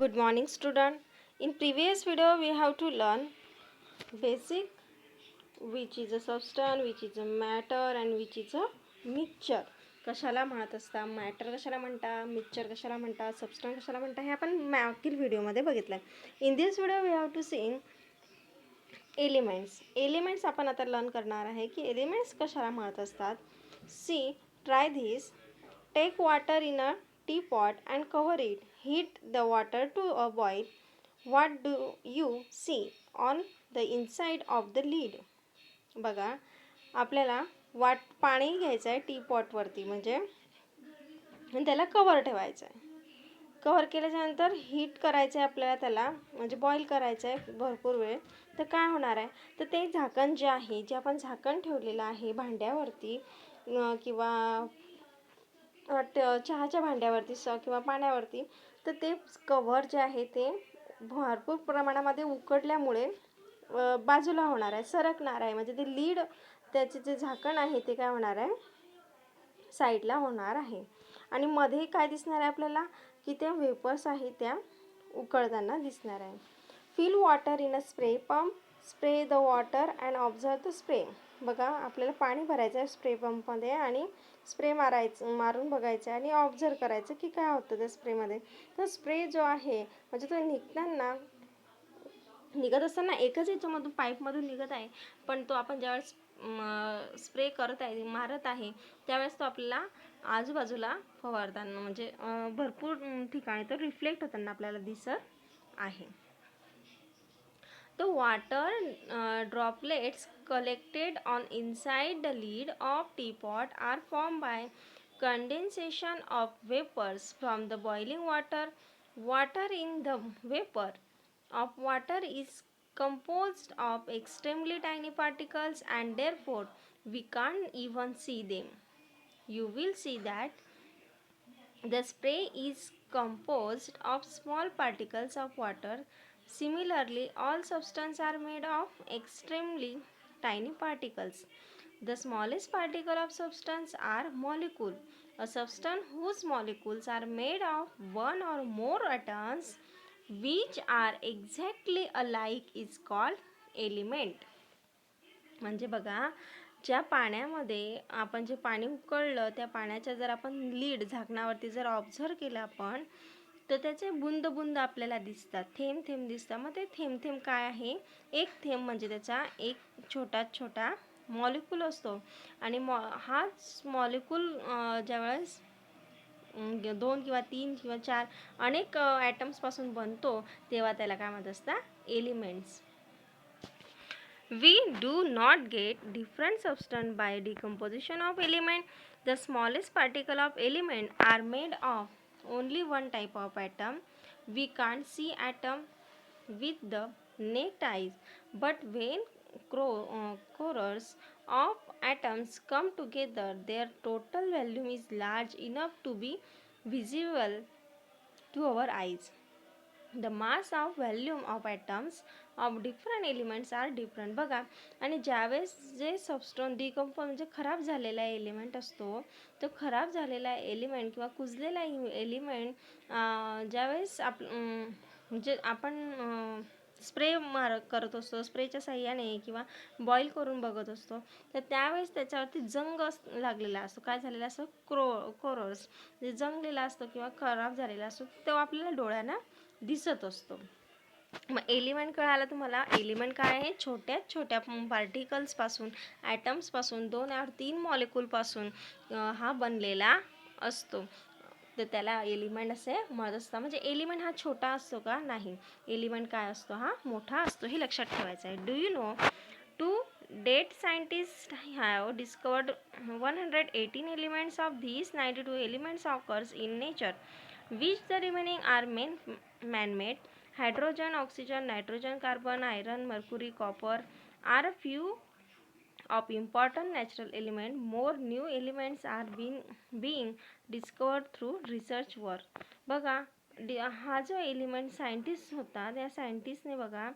Good morning student. In previous video we have to learn basic, which is a substance, which is a matter and which is a mixture. कशाला म्हणत असता, matter कशाला म्हणता, mixture कशाला म्हणता, substance कशाला म्हणता, हे आपण मागील व्हिडिओमध्ये बघितलं आहे. In this video we have to see elements आपण आता लर्न करणार आहे की एलिमेंट्स कशाला म्हणत असतात. See, try this. Take water in a teapot and cover it. Heat the water to a boil. What do you see on the inside of the lid? बघा, आपल्याला पाणी घ्यायचं आहे टीपॉटवरती, म्हणजे त्याला कवर ठेवायचं आहे. कवर केल्याच्यानंतर हीट करायचं आहे आपल्याला, त्याला म्हणजे बॉईल करायचं आहे भरपूर वेळ. तर काय होणार आहे, तर ते झाकण जे आहे, जे आपण झाकण ठेवलेलं आहे भांड्यावरती किंवा चहाच्या भांड्यावरती किंवा पाण्यावरती, तर ते कव्हर जे आहे ते भरपूर प्रमाणामध्ये उकडल्यामुळे बाजूला होणार आहे, सरकणार आहे. म्हणजे ते लीड, त्याचे जे झाकण आहे ते काय होणार आहे, साईडला होणार आहे. आणि मध्ये काय दिसणार आहे आपल्याला, की त्या वेपर्स आहे त्या उकळताना दिसणार आहे. Fill water in a spray pump. Spray the water and observe the spray. बघा, आपल्याला पाणी भरायचं आहे स्प्रे पंपमध्ये आणि स्प्रे मारून बघायचं आहे आणि ऑब्झर्व करायचं की काय होतं त्या स्प्रेमध्ये. तर स्प्रे जो आहे, म्हणजे तो निघत असताना एकच याच्यामधून पाईपमधून निघत आहे, पण तो आपण ज्यावेळेस स्प्रे करत आहे, मारत आहे, त्यावेळेस तो आपल्याला आजूबाजूला फवारताना म्हणजे भरपूर ठिकाणी तो रिफ्लेक्ट होताना आपल्याला दिसत आहे. The water droplets collected on inside the lid of teapot are formed by condensation of vapors from the boiling water. Water in the vapor of water is composed of extremely tiny particles and therefore we can't even see them. You will see that the spray is composed of small particles of water. Similarly, all substances are made of extremely tiny particles. The smallest particle of substance are molecule. A substance whose molecules are made of one or more atoms which are exactly alike is called element. म्हणजे बघा, ज्या पाण्यामध्ये आपण जे पाणी उकळलं, त्या पाण्याच्या जर आपण लीड झाकणावरती जर ऑब्झर्व केलं आपण, तर त्याचे बुंद बुंद आपल्याला दिसतात, थेंब थेंब दिसतात. मग ते थेंब थेंब काय आहे, एक थेंब म्हणजे त्याचा एक छोटा मॉलिक्यूल असतो. आणि हाच मॉलिक्यूल ज्यावेळेस 2 किंवा 3 किंवा 4 अनेक ॲटम्सपासून बनतो, तेव्हा त्याला काय म्हणत असतात, elements. We do not get different substance by decomposition of element. The smallest particle of element are made of only one type of atom. We can't see atom with the naked eyes, but when crores of atoms come together, their total volume is large enough to be visible to our eyes. The mass of volume of atoms of different elements are different. बघा, आणि ज्यावेळेस जे सबस्टोन decompose म्हणजे खराब झालेला element असतो, तो खराब झालेला एलिमेंट किंवा कुजलेला एलिमेंट ज्यावेळेस म्हणजे आपण स्प्रे करत असतो, स्प्रेच्या साह्याने किंवा बॉईल करून बघत असतो, तर त्यावेळेस त्याच्यावरती जंग लागलेला असतो. काय झालेला असतो, कोरोस म्हणजे जंगलेला असतो किंवा खराब झालेला असतो, तो आपल्याला डोळ्यांना दिसत असतो. मग एलिमेंट कळाला तुम्हाला. एलिमेंट काय आहे, छोट्या पार्टिकल्सपासून, ॲटम्सपासून, 2 or 3 मॉलिक्यूलपासून हा बनलेला असतो, तर त्याला एलिमेंट असे म्हणत असतात. म्हणजे एलिमेंट हा छोटा असतो का, नाही, एलिमेंट काय असतो, हा मोठा असतो, हे लक्षात ठेवायचं आहे. Do you know, to date scientist have discovered 118 elements. Of these 92 elements occurs in nature, which the remaining are man-made. Hydrogen, oxygen, nitrogen, carbon, iron, mercury, copper are a few of important natural elements. More new elements are being discovered through research work. बघा, हा जो element scientist होता, त्या सायंटिस्टने बघा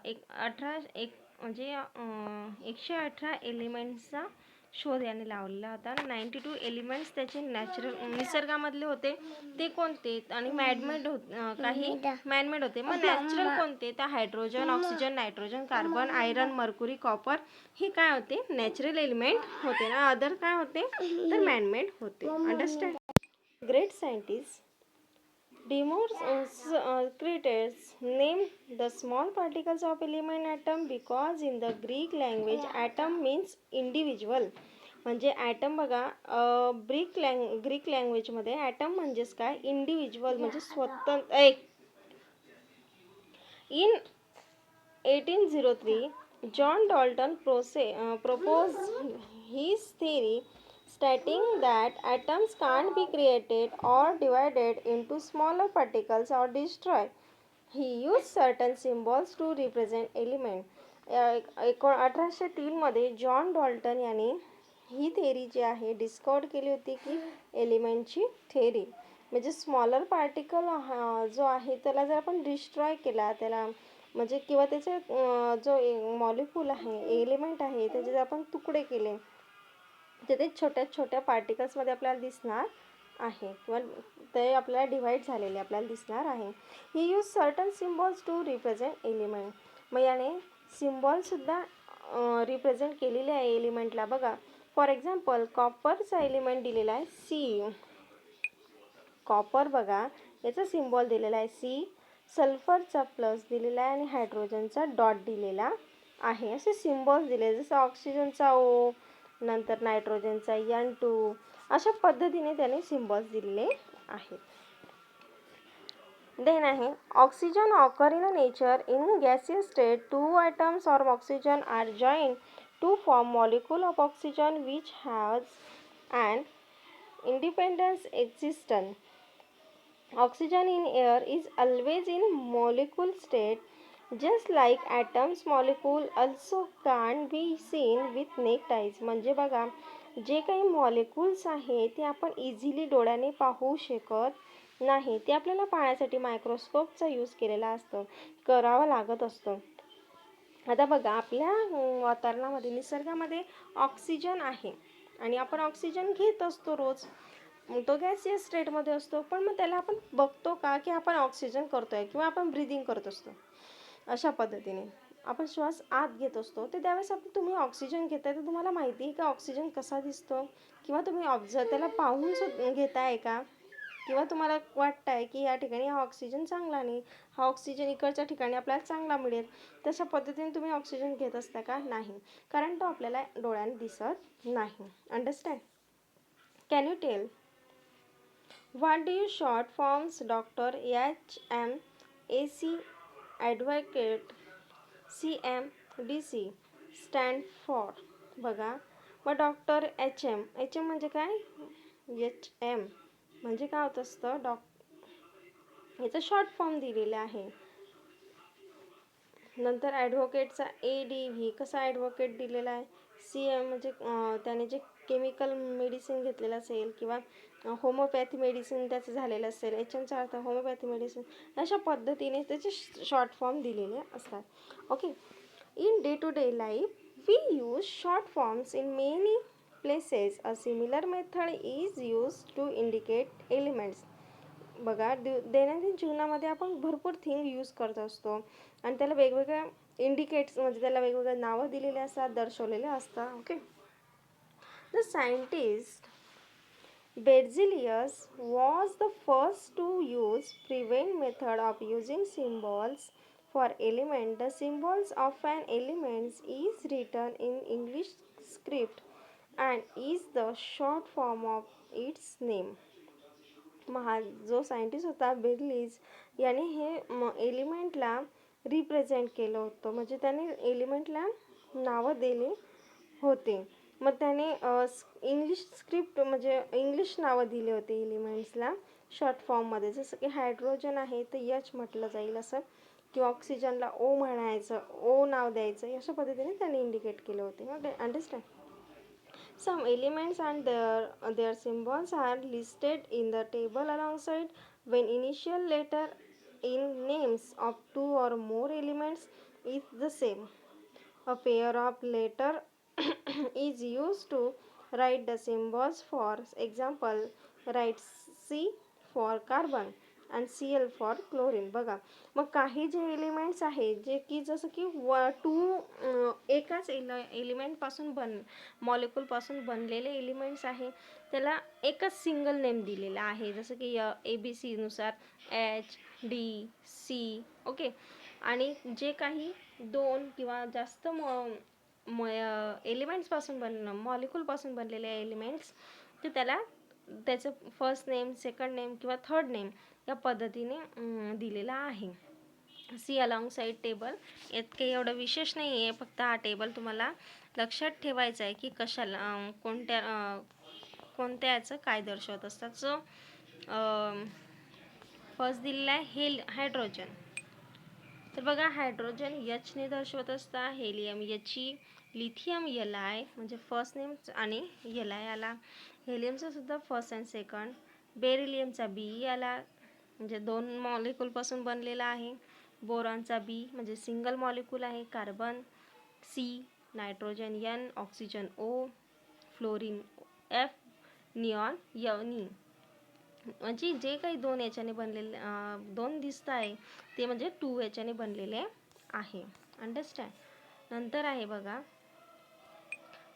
118 एलिमेंट्सचा शोध याने लावलेला होता. 92 एलिमेंट्स त्याचे नॅचरल निसर्गामधले होते ते कोणते आणि मॅनमेड काही मॅनमेड होते. मग नॅचरल कोणते तर hydrogen, oxygen, nitrogen, carbon, iron, mercury, copper हे काय होते नॅचरल एलिमेंट होते ना. अदर काय होते तर मॅनमेड होते. Understand. Great scientist Democritus named the small particles of element atom because in the Greek language atom means individual. म्हणजे ॲटम बघा ग्रीक लँग्वेजमध्ये ॲटम म्हणजेच काय इंडिव्हिज्युअल म्हणजे स्वतंत्र. In 1803 John Dalton proposed his theory stating that atoms can't be created or divided into smaller particles or destroyed. He used certain symbols to represent element. 1803 मध्ये John Dalton यांनी ही theory जी आहे डिस्कवर केली होती की एलिमेंटची थेरी म्हणजे smaller particle जो आहे त्याला जर आपण डिस्ट्रॉय केला त्याला म्हणजे किंवा त्याचे जो मॉलिक्यूल आहे एलिमेंट आहे त्याचे जर आपण तुकडे केले तर ते छोट्या छोट्या पार्टिकल्समध्ये आपल्याला दिसणार आहे किंवा ते आपल्याला डिवाइड झालेले आपल्याला दिसणार आहे. He use certain symbols to represent element. मग याने सिम्बॉलसुद्धा रिप्रेझेंट केलेले आहे एलिमेंटला. बघा फॉर एक्झाम्पल कॉपरचा एलिमेंट दिलेला आहे सी. कॉपर बघा याचा सिम्बॉल दिलेला आहे सी. सल्फरचा प्लस दिलेला आहे आणि हायड्रोजनचा डॉट दिलेला आहे. असे सिम्बॉल्स दिले जसं ऑक्सिजनचा ओ, नंतर नायट्रोजनचा N2. अशा पद्धतीने त्याने सिम्बॉल्स दिलेले आहेत. देन आहे oxygen occur in nature in gaseous state. 2 atoms or oxygen are joined to form molecule of oxygen which has an independent existence. Oxygen in air is always in molecule state. Just like atoms, molecule also can't be seen with naked eyes. म्हणजे बघा जे काही molecules आहे ते आपण easily डोळ्याने पाहू शकत नाही. ते आपल्याला पाहण्यासाठी मायक्रोस्कोपचा यूज केलेला असतो करावा लागत असतो. आता बघा आपल्या वातावरणामध्ये निसर्गामध्ये ऑक्सिजन आहे आणि आपण ऑक्सिजन घेत असतो रोज. तो गॅसियस स्टेटमध्ये असतो पण मग त्याला आपण बघतो का की आपण ऑक्सिजन करतोय किंवा आपण ब्रिदिंग करत असतो. अशा पद्धतीने आपण श्वास आत घेत असतो तर त्यावेळेस तुम्ही ऑक्सिजन घेताय तर तुम्हाला माहिती आहे का ऑक्सिजन कसा दिसतो किंवा तुम्ही ऑब्झर्व त्याला पाहून घेताय का किंवा तुम्हाला वाटतं आहे की या ठिकाणी हा ऑक्सिजन चांगला नाही, हा ऑक्सिजन इकडच्या ठिकाणी आपल्याला चांगला मिळेल. तशा पद्धतीने तुम्ही ऑक्सिजन घेत असता का नाही कारण तो आपल्याला डोळ्याने दिसत नाही. Understand. Can you tell what do you short forms Dr. HMAC advocate CMDC stand for? बघा मग डॉक्टर HM म्हणजे काय HM म्हणजे काय होत असतं याचा शॉर्ट फॉर्म दिलेला आहे. नंतर ॲडव्होकेटचा ADV कसा ॲडव्होकेट दिलेला आहे. CM म्हणजे त्याने जे केमिकल मेडिसिन घेतलेलं असेल किंवा होमोपॅथी मेडिसिन त्याचं झालेलं असेल. HMचा अर्थ होमोपॅथी मेडिसिन. अशा पद्धतीने त्याचे शॉर्ट फॉर्म दिलेले असतात. Okay. In day to day life we use short forms in many places. A similar method is use to indicate elements. बघा दैनंदिन जीवनामध्ये आपण भरपूर थिंग यूज करत असतो आणि त्याला वेगवेगळ्या इंडिकेट्स म्हणजे त्याला वेगवेगळ्या नावं दिलेले असतात दर्शवलेले असतात. Okay. The scientist Berzelius was the first to use prevent method of using symbols for element. The symbols of an element is written in English script and is the short form of its name. जो scientist होता बेर्लिस याने हे एलिमेंटला represent केलं होतं म्हणजे त्याने एलिमेंटला नावं दिली होते. मग त्याने इंग्लिश स्क्रिप्ट म्हणजे इंग्लिश नावं दिले होते एलिमेंट्सला शॉर्ट फॉर्ममध्ये. जसं की हायड्रोजन आहे तर H म्हटलं जाईल असं किंवा ऑक्सिजनला O म्हणायचं, O नाव द्यायचं. अशा पद्धतीने त्याने इंडिकेट केले होते. Okay. Understand. Some elements and their symbols are listed in the table alongside. When initial letter in names of 2 or more elements is the same, a pair of letter is used to write the symbols for example write C for carbon and Cl for chlorine. बघा, मग काही जे elements आहेत जे की जसं की एकाच एलिमेंटपासून मॉलिक्यूलपासून बनलेले एलिमेंट्स आहे, त्याला एकच सिंगल नेम दिलेला आहे, जसं की ABC नुसार HDC. ओके. आणि जे काही 2 किंवा जास्त एलिमेंट्सपासून मॉलिक्यूलपासून बनलेले एलिमेंट्स, ते त्याला त्याचं फर्स्ट नेम, सेकंड नेम किंवा थर्ड नेम या पद्धतीने दिलेला आहे. See alongside table. यात काही एवढं विशेष नाही आहे, फक्त हा टेबल तुम्हाला लक्षात ठेवायचा आहे की कशाला कोणत्या याचं काय दर्शवत असतात. सो फर्स्ट दिलेला आहे हायड्रोजन. तर बघा, हायड्रोजन Hने दर्शवत असता, हेलियम He, लिथियम Li म्हणजे फर्स्ट नेम आणि Li आला, हेलियमचा सुद्धा फर्स्ट अँड सेकंड, बेरिलियमचा Be आला म्हणजे 2 मॉलिक्यूलपासून बनलेला आहे, बोरॉनचा B म्हणजे सिंगल मॉलिक्यूल आहे, carbon C, nitrogen N, oxygen O, fluorine F, neon Ni. म्हणजे जे काही 2 याच्याने बनलेले 2 दिसत आहे ते म्हणजे 2 याच्याने बनलेले आहे. अंडरस्टँड. नंतर आहे बघा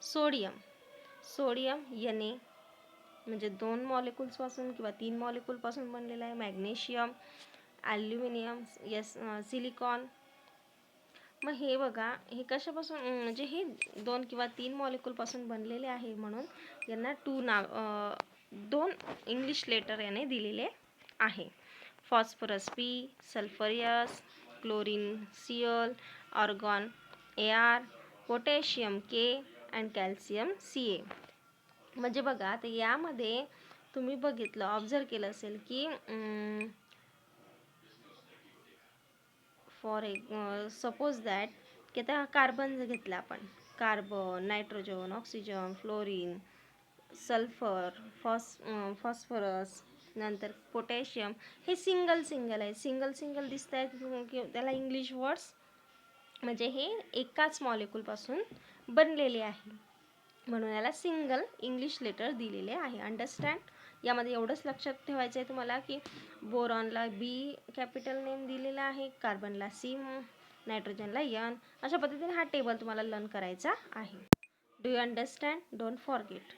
सोडियम. सोडियम Na म्हणजे 2 मॉलिक्यूल्सपासून किंवा 3 मॉलिक्यूलपासून बनलेला आहे. Magnesium, aluminium, silicon. मग हे बघा, हे कशापासून म्हणजे हे 2 किंवा 3 मॉलिक्यूलपासून बनलेले आहे, म्हणून यांना 2 इंग्लिश लेटर याने दिलेले आहे. फॉस्फरस P, सल्फरियस, chlorine Cl, argon Ar, potassium K and calcium Ca. म्हणजे बघा, तर यामध्ये तुम्ही बघितलं, ऑब्झर्व केलं असेल की फॉर सपोज दॅट की आता कार्बन जर घेतला आपण, carbon, nitrogen, oxygen, fluorine, sulphur, phosphorus, नंतर पोटॅशियम, हे सिंगल आहे. सिंगल दिसत आहेत, त्याला इंग्लिश वर्ड्स म्हणजे हे एकाच मॉलिक्यूलपासून बनलेले आहे, म्हणून याला सिंगल इंग्लिश लेटर दिलेले आहे. अंडरस्टँड. यामध्ये एवढंच लक्षात ठेवायचं आहे तुम्हाला की बोरॉनला B कॅपिटल नेम दिलेला आहे, कार्बनला C, नायट्रोजनला N. अशा पद्धतीने हा टेबल तुम्हाला लर्न करायचा आहे. Do you understand? Don't forget.